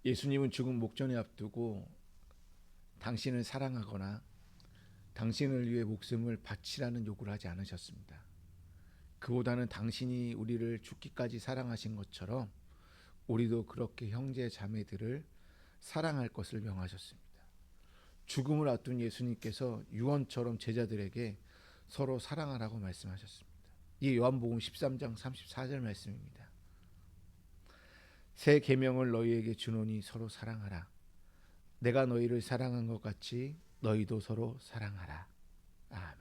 예수님은 죽음 목전에 앞두고 당신을 사랑하거나 당신을 위해 목숨을 바치라는 요구를 하지 않으셨습니다. 그보다는 당신이 우리를 죽기까지 사랑하신 것처럼 우리도 그렇게 형제 자매들을 사랑할 것을 명하셨습니다. 죽음을 앞둔 예수님께서 유언처럼 제자들에게 서로 사랑하라고 말씀하셨습니다. 이 요한복음 13장 34절 말씀입니다. 새 계명을 너희에게 주노니 서로 사랑하라. 내가 너희를 사랑한 것 같이 너희도 서로 사랑하라. 아멘.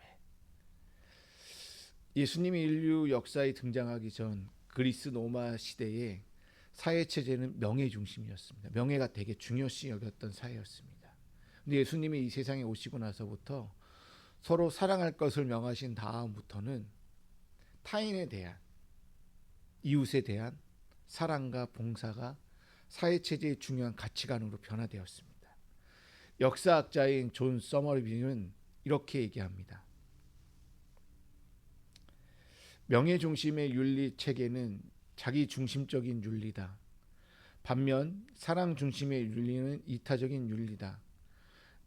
예수님이 인류 역사에 등장하기 전 그리스 로마 시대에 사회 체제는 명예 중심이었습니다. 명예가 되게 중요시 여겼던 사회였습니다. 근데 예수님이 이 세상에 오시고 나서부터 서로 사랑할 것을 명하신 다음부터는 타인에 대한, 이웃에 대한 사랑과 봉사가 사회 체제의 중요한 가치관으로 변화되었습니다. 역사학자인 존 서머비는 이렇게 얘기합니다. 명예 중심의 윤리 체계는 자기 중심적인 윤리다. 반면 사랑 중심의 윤리는 이타적인 윤리다.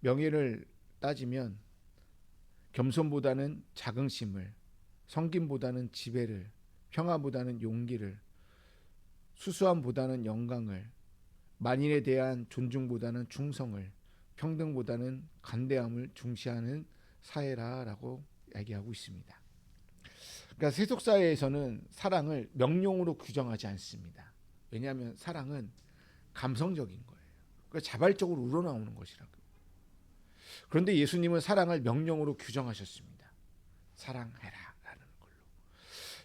명예를 따지면 겸손보다는 자긍심을, 섬김보다는 지배를, 평화보다는 용기를, 수수함보다는 영광을, 만인에 대한 존중보다는 충성을, 평등보다는 간대함을 중시하는 사회라고 얘기하고 있습니다. 그러니까 세속사회에서는 사랑을 명령으로 규정하지 않습니다. 왜냐하면 사랑은 감성적인 거예요. 그러니까 자발적으로 우러나오는 것이라고. 그런데 예수님은 사랑을 명령으로 규정하셨습니다. 사랑해라 라는 걸로.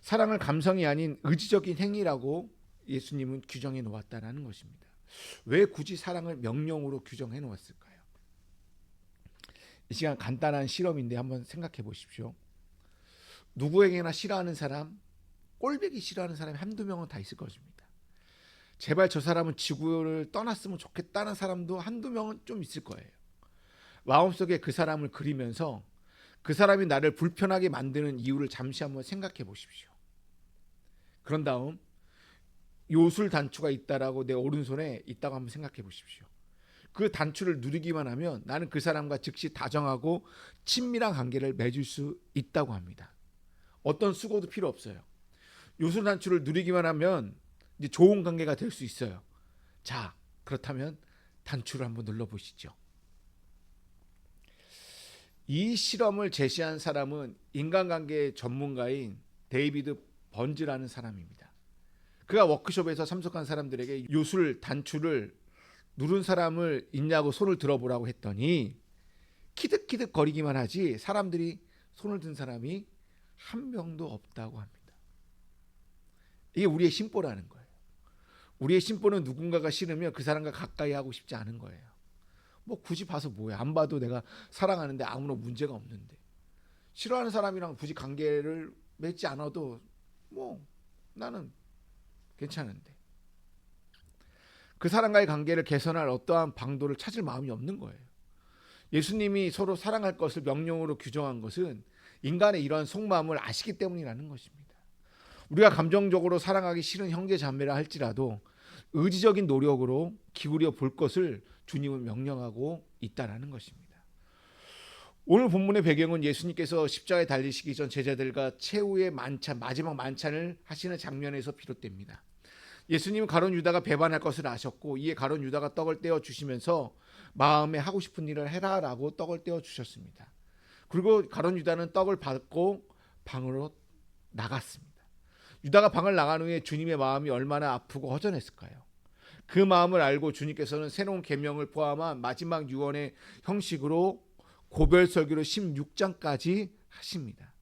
사랑을 감성이 아닌 의지적인 행위라고 예수님은 규정해 놓았다는 것입니다. 왜 굳이 사랑을 명령으로 규정해 놓았을까요? 이 시간 간단한 실험인데 한번 생각해 보십시오. 누구에게나 싫어하는 사람, 꼴보기 싫어하는 사람이 한두 명은 다 있을 것입니다. 제발 저 사람은 지구를 떠났으면 좋겠다는 사람도 한두 명은 좀 있을 거예요. 마음속에 그 사람을 그리면서 그 사람이 나를 불편하게 만드는 이유를 잠시 한번 생각해 보십시오. 그런 다음 요술 단추가 있다라고 내 오른손에 있다고 한번 생각해 보십시오. 그 단추를 누르기만 하면 나는 그 사람과 즉시 다정하고 친밀한 관계를 맺을 수 있다고 합니다. 어떤 수고도 필요 없어요. 요술 단추를 누르기만 하면 이제 좋은 관계가 될 수 있어요. 자, 그렇다면 단추를 한번 눌러보시죠. 이 실험을 제시한 사람은 인간관계 전문가인 데이비드 번즈라는 사람입니다. 그가 워크숍에서 참석한 사람들에게 요술 단추를 누른 사람을 있냐고 손을 들어보라고 했더니 키득키득 거리기만 하지 사람들이 손을 든 사람이 한 명도 없다고 합니다. 이게 우리의 심보라는 거예요. 우리의 심보는 누군가가 싫으면 그 사람과 가까이 하고 싶지 않은 거예요. 뭐 굳이 봐서 뭐야. 안 봐도 내가 사랑하는데 아무런 문제가 없는데. 싫어하는 사람이랑 굳이 관계를 맺지 않아도 뭐 나는 괜찮은데. 그 사람과의 관계를 개선할 어떠한 방도를 찾을 마음이 없는 거예요. 예수님이 서로 사랑할 것을 명령으로 규정한 것은 인간의 이러한 속마음을 아시기 때문이라는 것입니다. 우리가 감정적으로 사랑하기 싫은 형제 자매라 할지라도 의지적인 노력으로 기울여 볼 것을 주님은 명령하고 있다라는 것입니다. 오늘 본문의 배경은 예수님께서 십자가에 달리시기 전 제자들과 최후의 만찬, 마지막 만찬을 하시는 장면에서 비롯됩니다. 예수님은 가룟 유다가 배반할 것을 아셨고 이에 가룟 유다가 떡을 떼어 주시면서 마음에 하고 싶은 일을 해라라고 떡을 떼어 주셨습니다. 그리고 가룟 유다는 떡을 받고 방으로 나갔습니다. 유다가 방을 나간 후에 주님의 마음이 얼마나 아프고 허전했을까요? 그 마음을 알고 주님께서는 새로운 계명을 포함한 마지막 유언의 형식으로 고별설교를 16장까지 하십니다.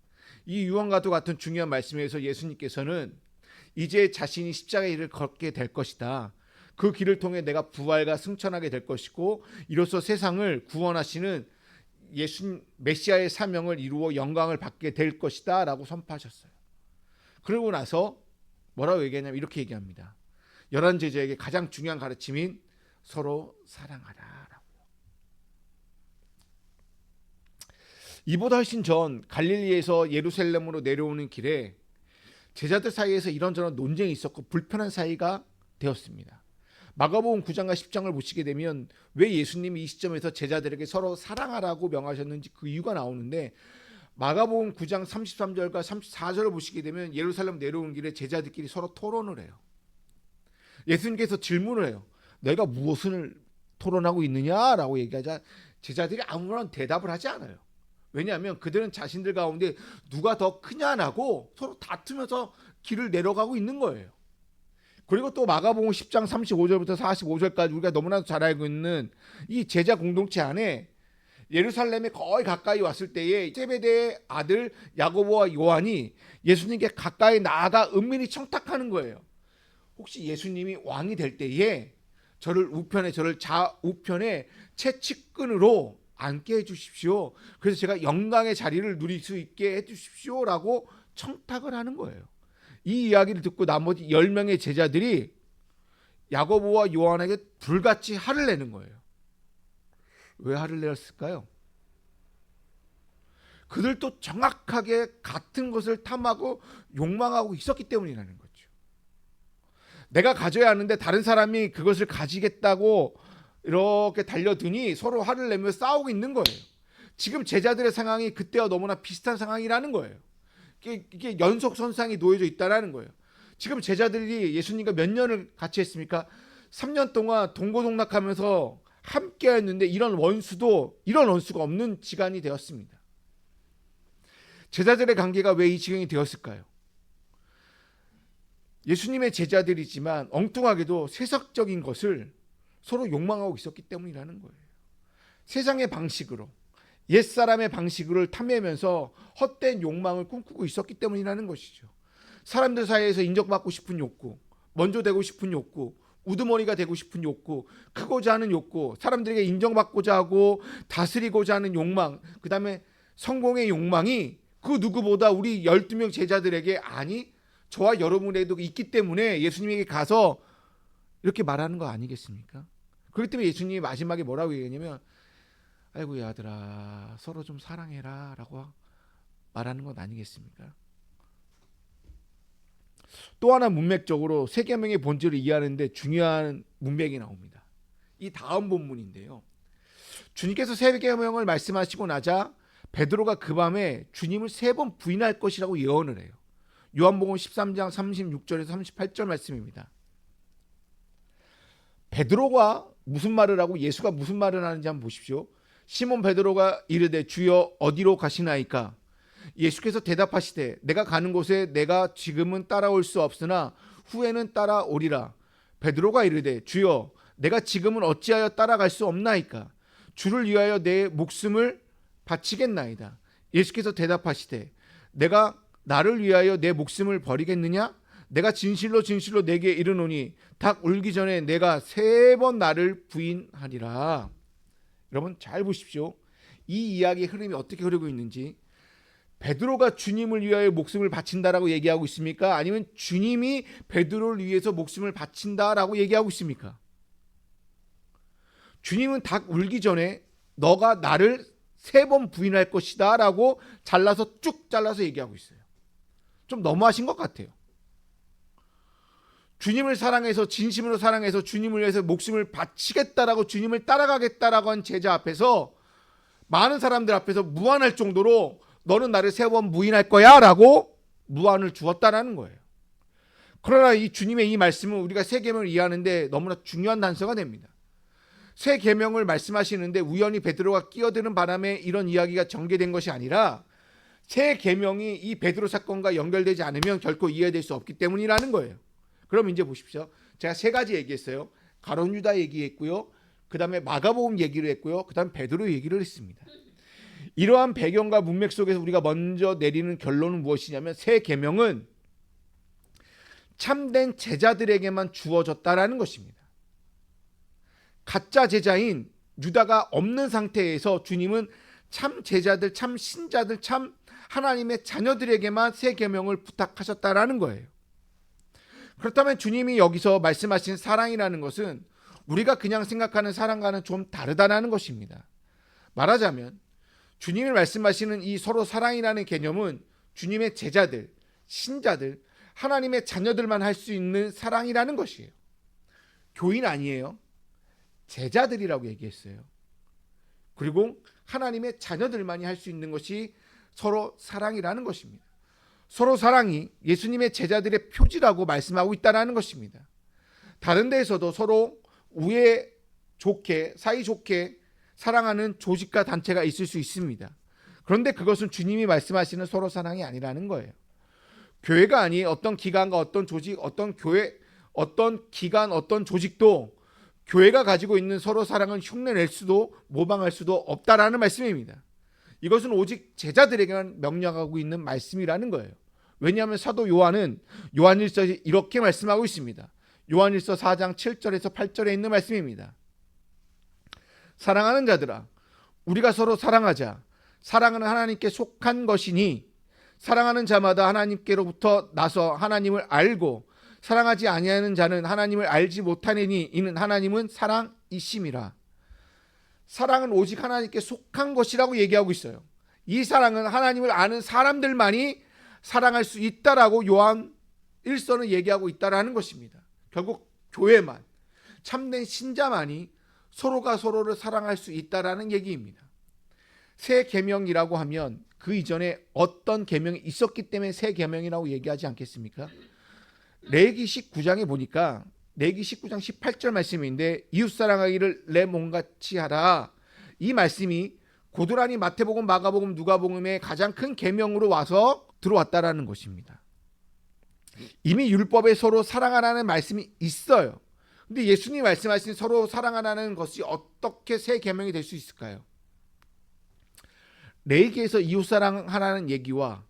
이 유언과도 같은 중요한 말씀에서 예수님께서는 이제 자신이 십자가의 길을 걷게 될 것이다. 그 길을 통해 내가 부활과 승천하게 될 것이고 이로써 세상을 구원하시는 예수 메시아의 사명을 이루어 영광을 받게 될 것이다 라고 선포하셨어요. 그러고 나서 뭐라고 얘기하냐면 이렇게 얘기합니다. 11 제자에게 가장 중요한 가르침인 서로 사랑하라 라고요. 이보다 훨씬 전 갈릴리에서 예루살렘으로 내려오는 길에 제자들 사이에서 이런저런 논쟁이 있었고 불편한 사이가 되었습니다. 마가복음 9장과 10장을 보시게 되면 왜 예수님이 이 시점에서 제자들에게 서로 사랑하라고 명하셨는지 그 이유가 나오는데, 마가복음 9장 33절과 34절을 보시게 되면 예루살렘 내려오는 길에 제자들끼리 서로 토론을 해요. 예수님께서 질문을 해요. 내가 무엇을 토론하고 있느냐라고 얘기하자 제자들이 아무런 대답을 하지 않아요. 왜냐하면 그들은 자신들 가운데 누가 더 크냐라고 서로 다투면서 길을 내려가고 있는 거예요. 그리고 또 마가복음 10장 35절부터 45절까지 우리가 너무나도 잘 알고 있는 이 제자 공동체 안에 예루살렘에 거의 가까이 왔을 때에 제베데의 아들 야고보와 요한이 예수님께 가까이 나아가 은밀히 청탁하는 거예요. 혹시 예수님이 왕이 될 때에 저를 우편에, 저를 좌우편에 채찍끈으로 앉게 해주십시오. 그래서 제가 영광의 자리를 누릴 수 있게 해주십시오라고 청탁을 하는 거예요. 이 이야기를 듣고 나머지 10명의 제자들이 야고보와 요한에게 불같이 화를 내는 거예요. 왜 화를 내었을까요? 그들도 정확하게 같은 것을 탐하고 욕망하고 있었기 때문이라는 거죠. 내가 가져야 하는데 다른 사람이 그것을 가지겠다고 이렇게 달려드니 서로 화를 내며 싸우고 있는 거예요. 지금 제자들의 상황이 그때와 너무나 비슷한 상황이라는 거예요. 이게 연속선상이 놓여져 있다는 거예요. 지금 제자들이 예수님과 몇 년을 같이 했습니까? 3년 동안 동고동락하면서 함께 했는데 이런 원수가 없는 시간이 되었습니다. 제자들의 관계가 왜 이 지경이 되었을까요? 예수님의 제자들이지만 엉뚱하게도 세상적인 것을 서로 욕망하고 있었기 때문이라는 거예요. 세상의 방식으로, 옛사람의 방식을 탐내면서 헛된 욕망을 꿈꾸고 있었기 때문이라는 것이죠. 사람들 사이에서 인정받고 싶은 욕구, 먼저 되고 싶은 욕구, 우두머리가 되고 싶은 욕구, 크고자 하는 욕구, 사람들에게 인정받고자 하고 다스리고자 하는 욕망, 그 다음에 성공의 욕망이 그 누구보다 우리 12명 제자들에게, 아니 저와 여러분에게도 있기 때문에 예수님에게 가서 이렇게 말하는 거 아니겠습니까? 그렇기 때문에 예수님이 마지막에 뭐라고 얘기했냐면, 아이고 아들아 서로 좀 사랑해라 라고 말하는 것 아니겠습니까? 또 하나 문맥적으로 세 계명의 본질을 이해하는데 중요한 문맥이 나옵니다. 이 다음 본문인데요. 주님께서 세 계명을 말씀하시고 나자 베드로가 그 밤에 주님을 3번 부인할 것이라고 예언을 해요. 요한복음 13장 36절에서 38절 말씀입니다. 베드로가 무슨 말을 하고 예수가 무슨 말을 하는지 한번 보십시오. 시몬 베드로가 이르되 주여 어디로 가시나이까? 예수께서 대답하시되 내가 가는 곳에 내가 지금은 따라올 수 없으나 후에는 따라오리라. 베드로가 이르되 주여 내가 지금은 어찌하여 따라갈 수 없나이까? 주를 위하여 내 목숨을 바치겠나이다. 예수께서 대답하시되 내가 나를 위하여 내 목숨을 버리겠느냐? 내가 진실로 진실로 내게 이르노니 닭 울기 전에 내가 3번 나를 부인하리라. 여러분 잘 보십시오. 이 이야기의 흐름이 어떻게 흐르고 있는지. 베드로가 주님을 위하여 목숨을 바친다라고 얘기하고 있습니까? 아니면 주님이 베드로를 위해서 목숨을 바친다라고 얘기하고 있습니까? 주님은 닭 울기 전에 너가 나를 3번 부인할 것이다 라고 쭉 잘라서 얘기하고 있어요. 좀 너무하신 것 같아요. 주님을 사랑해서 진심으로 사랑해서 주님을 위해서 목숨을 바치겠다라고 주님을 따라가겠다라고 한 제자 앞에서, 많은 사람들 앞에서 무안할 정도로 너는 나를 3번 부인할 거야 라고 무안을 주었다라는 거예요. 그러나 이 주님의 이 말씀은 우리가 세 계명을 이해하는데 너무나 중요한 단서가 됩니다. 세 계명을 말씀하시는데 우연히 베드로가 끼어드는 바람에 이런 이야기가 전개된 것이 아니라 세 계명이 이 베드로 사건과 연결되지 않으면 결코 이해될 수 없기 때문이라는 거예요. 그럼 이제 보십시오. 제가 3가지 얘기했어요. 가룟 유다 얘기했고요. 그 다음에 마가복음 얘기를 했고요. 그 다음에 베드로 얘기를 했습니다. 이러한 배경과 문맥 속에서 우리가 먼저 내리는 결론은 무엇이냐면 세 계명은 참된 제자들에게만 주어졌다라는 것입니다. 가짜 제자인 유다가 없는 상태에서 주님은 참 제자들, 참 신자들, 참 하나님의 자녀들에게만 세 계명을 부탁하셨다라는 거예요. 그렇다면 주님이 여기서 말씀하신 사랑이라는 것은 우리가 그냥 생각하는 사랑과는 좀 다르다라는 것입니다. 말하자면 주님이 말씀하시는 이 서로 사랑이라는 개념은 주님의 제자들, 신자들, 하나님의 자녀들만 할 수 있는 사랑이라는 것이에요. 교인 아니에요. 제자들이라고 얘기했어요. 그리고 하나님의 자녀들만이 할 수 있는 것이 서로 사랑이라는 것입니다. 서로 사랑이 예수님의 제자들의 표지라고 말씀하고 있다는 것입니다. 다른 데에서도 서로 우애 좋게 사이좋게 사랑하는 조직과 단체가 있을 수 있습니다. 그런데 그것은 주님이 말씀하시는 서로 사랑이 아니라는 거예요. 교회가 아닌 어떤 기관과 어떤 조직, 어떤 교회, 어떤 기관, 어떤 조직도 교회가 가지고 있는 서로 사랑을 흉내낼 수도 모방할 수도 없다라는 말씀입니다. 이것은 오직 제자들에게만 명령하고 있는 말씀이라는 거예요. 왜냐하면 사도 요한은 요한일서에 이렇게 말씀하고 있습니다. 요한일서 4장 7절에서 8절에 있는 말씀입니다. 사랑하는 자들아, 우리가 서로 사랑하자. 사랑은 하나님께 속한 것이니 사랑하는 자마다 하나님께로부터 나서 하나님을 알고 사랑하지 아니하는 자는 하나님을 알지 못하느니 이는 하나님은 사랑이심이라. 사랑은 오직 하나님께 속한 것이라고 얘기하고 있어요. 이 사랑은 하나님을 아는 사람들만이 사랑할 수 있다라고 요한 1서는 얘기하고 있다라는 것입니다. 결국 교회만, 참된 신자만이 서로가 서로를 사랑할 수 있다라는 얘기입니다. 새 계명이라고 하면 그 이전에 어떤 계명이 있었기 때문에 새 계명이라고 얘기하지 않겠습니까? 레위기 19장에 보니까 레위기 19장 18절 말씀인데 이웃 사랑하기를 내 몸같이 하라. 이 말씀이 고스란히 마태복음, 마가복음, 누가복음의 가장 큰 계명으로 와서 들어왔다라는 것입니다. 이미 율법에 서로 사랑하라는 말씀이 있어요. 근데 예수님이 말씀하신 서로 사랑하라는 것이 어떻게 새 계명이 될 수 있을까요? 레위기에서 이웃 사랑하라는 얘기와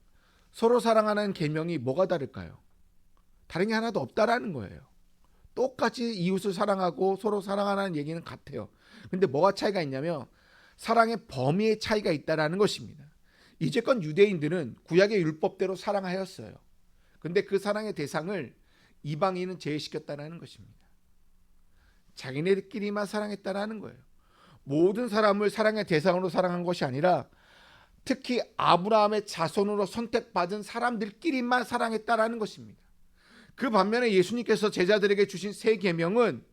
서로 사랑하는 계명이 뭐가 다를까요? 다른 게 하나도 없다라는 거예요. 똑같이 이웃을 사랑하고 서로 사랑하라는 얘기는 같아요. 근데 뭐가 차이가 있냐면 사랑의 범위의 차이가 있다라는 것입니다. 이제껏 유대인들은 구약의 율법대로 사랑하였어요. 근데 그 사랑의 대상을 이방인은 제외시켰다는 것입니다. 자기네들끼리만 사랑했다라는 거예요. 모든 사람을 사랑의 대상으로 사랑한 것이 아니라 특히 아브라함의 자손으로 선택받은 사람들끼리만 사랑했다라는 것입니다. 그 반면에 예수님께서 제자들에게 주신 새 계명은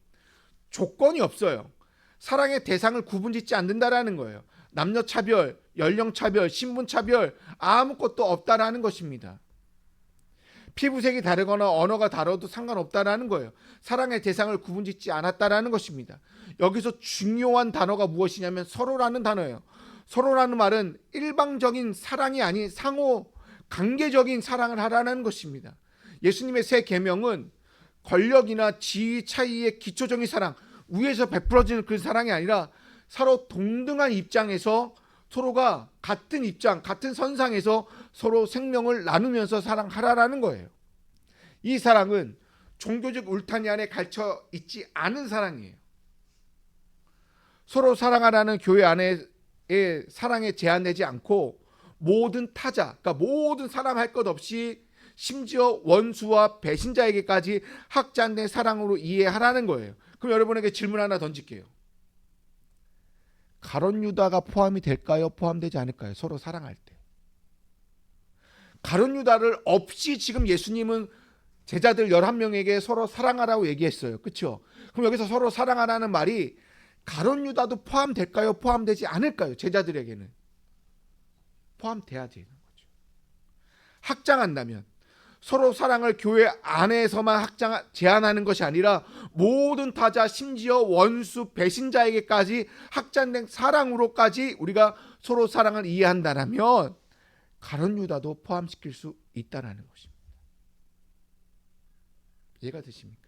조건이 없어요. 사랑의 대상을 구분짓지 않는다라는 거예요. 남녀 차별, 연령 차별, 신분 차별 아무것도 없다라는 것입니다. 피부색이 다르거나 언어가 다르도 상관없다라는 거예요. 사랑의 대상을 구분짓지 않았다라는 것입니다. 여기서 중요한 단어가 무엇이냐면 서로라는 단어예요. 서로라는 말은 일방적인 사랑이 아닌 상호 관계적인 사랑을 하라는 것입니다. 예수님의 새 계명은 권력이나 지위 차이의 기초적인 사랑, 위에서 베풀어지는 그 사랑이 아니라 서로 동등한 입장에서 서로가 같은 입장, 같은 선상에서 서로 생명을 나누면서 사랑하라라는 거예요. 이 사랑은 종교적 울타리 안에 갇혀 있지 않은 사랑이에요. 서로 사랑하라는 교회 안에 사랑에 제한되지 않고 모든 타자, 그러니까 모든 사람 할 것 없이 심지어 원수와 배신자에게까지 확장된 사랑으로 이해하라는 거예요. 그럼 여러분에게 질문 하나 던질게요. 가룟 유다가 포함이 될까요? 포함되지 않을까요? 서로 사랑할 때. 가룟 유다를 없이 지금 예수님은 제자들 11명에게 서로 사랑하라고 얘기했어요. 그렇죠? 그럼 여기서 서로 사랑하라는 말이 가룟 유다도 포함될까요? 포함되지 않을까요? 제자들에게는. 포함돼야 되는 거죠. 확장한다면 서로 사랑을 교회 안에서만 제한하는 것이 아니라 모든 타자 심지어 원수 배신자에게까지 확장된 사랑으로까지 우리가 서로 사랑을 이해한다면 가룟 유다도 포함시킬 수 있다는 것입니다. 이해가 되십니까?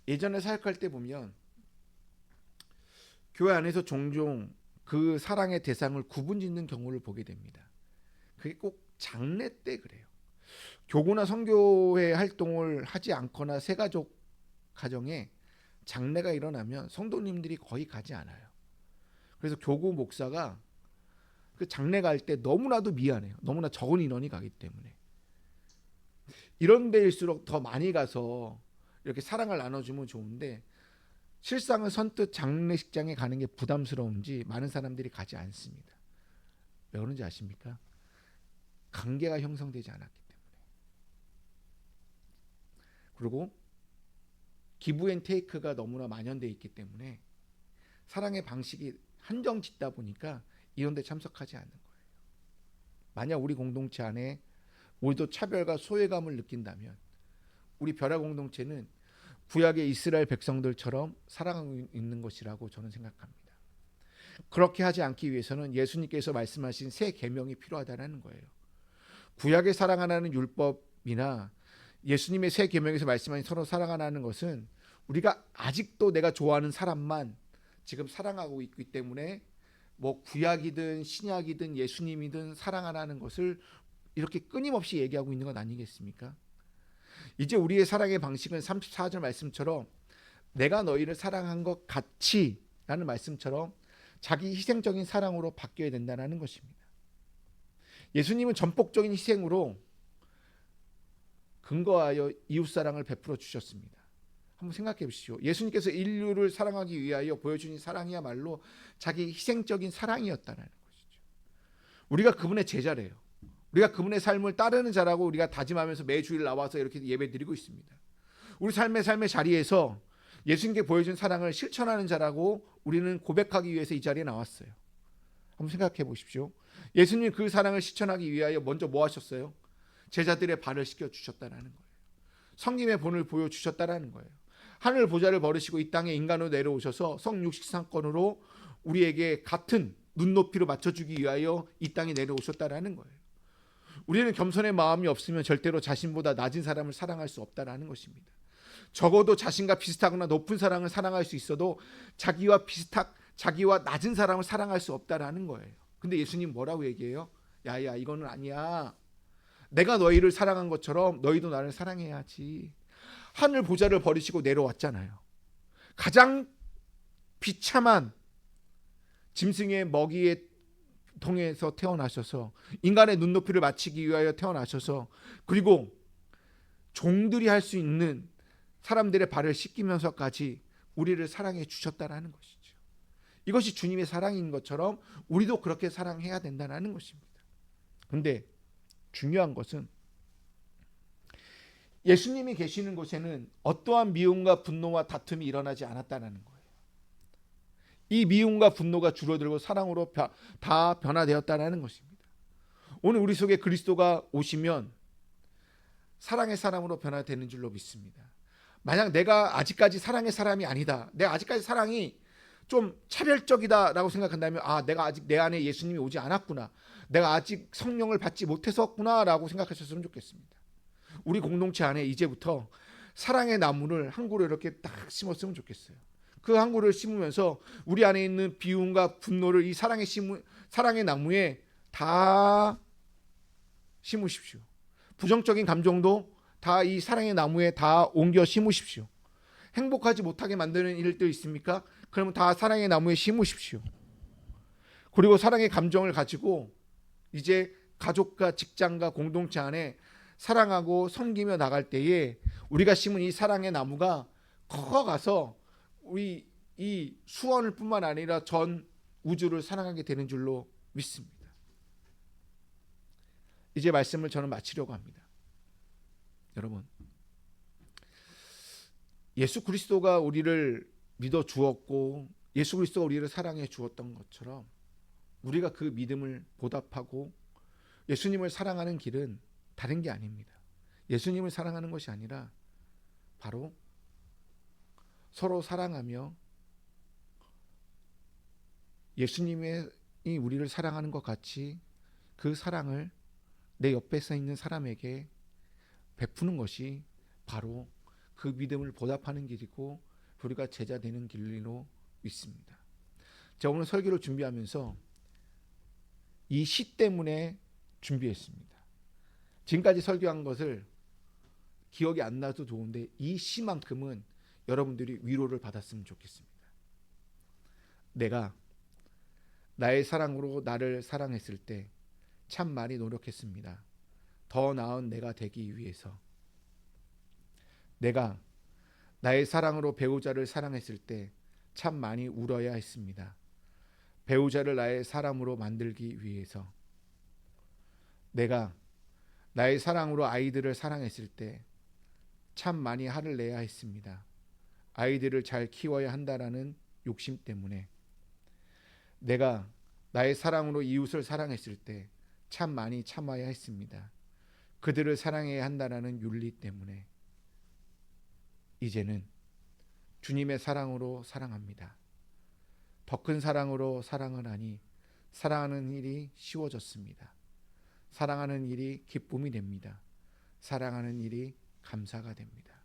예전에 사역할 때 보면 교회 안에서 종종 그 사랑의 대상을 구분짓는 경우를 보게 됩니다. 그게 꼭 장례 때 그래요. 교구나 선교회 활동을 하지 않거나 새가족 가정에 장례가 일어나면 성도님들이 거의 가지 않아요. 그래서 교구 목사가 그 장례 갈 때 너무나도 미안해요. 너무나 적은 인원이 가기 때문에. 이런 데일수록 더 많이 가서 이렇게 사랑을 나눠주면 좋은데 실상은 선뜻 장례식장에 가는 게 부담스러운지 많은 사람들이 가지 않습니다. 왜 그런지 아십니까? 관계가 형성되지 않았기 때문에. 그리고 기브 앤 테이크가 너무나 만연되어 있기 때문에 사랑의 방식이 한정 짓다 보니까 이런 데 참석하지 않는 거예요. 만약 우리 공동체 안에 우리도 차별과 소외감을 느낀다면 우리 벼라 공동체는 구약의 이스라엘 백성들처럼 사랑하고 있는 것이라고 저는 생각합니다. 그렇게 하지 않기 위해서는 예수님께서 말씀하신 새 계명이 필요하다는 거예요. 구약의 사랑하라는 율법이나 예수님의 새 계명에서 말씀하신 서로 사랑하라는 것은 우리가 아직도 내가 좋아하는 사람만 지금 사랑하고 있기 때문에 뭐 구약이든 신약이든 예수님이든 사랑하라는 것을 이렇게 끊임없이 얘기하고 있는 건 아니겠습니까? 이제 우리의 사랑의 방식은 34절 말씀처럼 내가 너희를 사랑한 것 같이 라는 말씀처럼 자기 희생적인 사랑으로 바뀌어야 된다는 것입니다. 예수님은 전폭적인 희생으로 근거하여 이웃사랑을 베풀어 주셨습니다. 한번 생각해 보십시오. 예수님께서 인류를 사랑하기 위하여 보여주신 사랑이야말로 자기 희생적인 사랑이었다는 것이죠. 우리가 그분의 제자래요. 우리가 그분의 삶을 따르는 자라고 우리가 다짐하면서 매주일 나와서 이렇게 예배 드리고 있습니다. 우리 삶의 자리에서 예수님께 보여준 사랑을 실천하는 자라고 우리는 고백하기 위해서 이 자리에 나왔어요. 한번 생각해 보십시오. 예수님 그 사랑을 실천하기 위하여 먼저 뭐 하셨어요? 제자들의 발을 씻겨 주셨다는 거예요. 성김의 본을 보여주셨다는 거예요. 하늘 보좌를 버리시고 이 땅에 인간으로 내려오셔서 성육식상권으로 우리에게 같은 눈높이로 맞춰주기 위하여 이 땅에 내려오셨다는 거예요. 우리는 겸손의 마음이 없으면 절대로 자신보다 낮은 사람을 사랑할 수 없다는 것입니다. 적어도 자신과 비슷하거나 높은 사람을 사랑할 수 있어도 자기와 낮은 사람을 사랑할 수 없다는 거예요. 근데 예수님 뭐라고 얘기해요? 야야, 이거는 아니야. 내가 너희를 사랑한 것처럼 너희도 나를 사랑해야지. 하늘 보좌를 버리시고 내려왔잖아요. 가장 비참한 짐승의 먹이의 통해서 태어나셔서 인간의 눈높이를 맞추기 위하여 태어나셔서 그리고 종들이 할 수 있는 사람들의 발을 씻기면서까지 우리를 사랑해 주셨다는 것이죠. 이것이 주님의 사랑인 것처럼 우리도 그렇게 사랑해야 된다는 것입니다. 그런데 중요한 것은 예수님이 계시는 곳에는 어떠한 미움과 분노와 다툼이 일어나지 않았다는 거예요. 이 미움과 분노가 줄어들고 사랑으로 다 변화되었다는 것입니다. 오늘 우리 속에 그리스도가 오시면 사랑의 사람으로 변화되는 줄로 믿습니다. 만약 내가 아직까지 사랑의 사람이 아니다, 내가 아직까지 사랑이 좀 차별적이다라고 생각한다면 내가 아직 내 안에 예수님이 오지 않았구나, 내가 아직 성령을 받지 못했었구나라고 생각하셨으면 좋겠습니다. 우리 공동체 안에 이제부터 사랑의 나무를 한 그루 이렇게 딱 심었으면 좋겠어요. 그 한 그루를 심으면서 우리 안에 있는 비움과 분노를 이 사랑의 나무에 다 심으십시오. 부정적인 감정도 다 이 사랑의 나무에 다 옮겨 심으십시오. 행복하지 못하게 만드는 일들 있습니까? 그러면 다 사랑의 나무에 심으십시오. 그리고 사랑의 감정을 가지고 이제 가족과 직장과 공동체 안에 사랑하고 섬기며 나갈 때에 우리가 심은 이 사랑의 나무가 커가서 우리 이 수원을 뿐만 아니라 전 우주를 사랑하게 되는 줄로 믿습니다. 이제 말씀을 저는 마치려고 합니다. 여러분, 예수 그리스도가 우리를 믿어 주었고 예수 그리스도가 우리를 사랑해 주었던 것처럼 우리가 그 믿음을 보답하고 예수님을 사랑하는 길은 다른 게 아닙니다. 예수님을 사랑하는 것이 아니라 바로 서로 사랑하며 예수님이 우리를 사랑하는 것 같이 그 사랑을 내 옆에 서 있는 사람에게 베푸는 것이 바로 그 믿음을 보답하는 길이고 우리가 제자 되는 길로 믿습니다. 제가 오늘 설교를 준비하면서 이 시 때문에 준비했습니다. 지금까지 설교한 것을 기억이 안 나도 좋은데 이 시만큼은 여러분들이 위로를 받았으면 좋겠습니다. 내가 나의 사랑으로 나를 사랑했을 때 참 많이 노력했습니다. 더 나은 내가 되기 위해서. 내가 나의 사랑으로 배우자를 사랑했을 때 참 많이 울어야 했습니다. 배우자를 나의 사람으로 만들기 위해서. 내가 나의 사랑으로 아이들을 사랑했을 때 참 많이 화를 내야 했습니다. 아이들을 잘 키워야 한다라는 욕심 때문에. 내가 나의 사랑으로 이웃을 사랑했을 때 참 많이 참아야 했습니다. 그들을 사랑해야 한다라는 윤리 때문에. 이제는 주님의 사랑으로 사랑합니다. 더 큰 사랑으로 사랑을 하니 사랑하는 일이 쉬워졌습니다. 사랑하는 일이 기쁨이 됩니다. 사랑하는 일이 감사가 됩니다.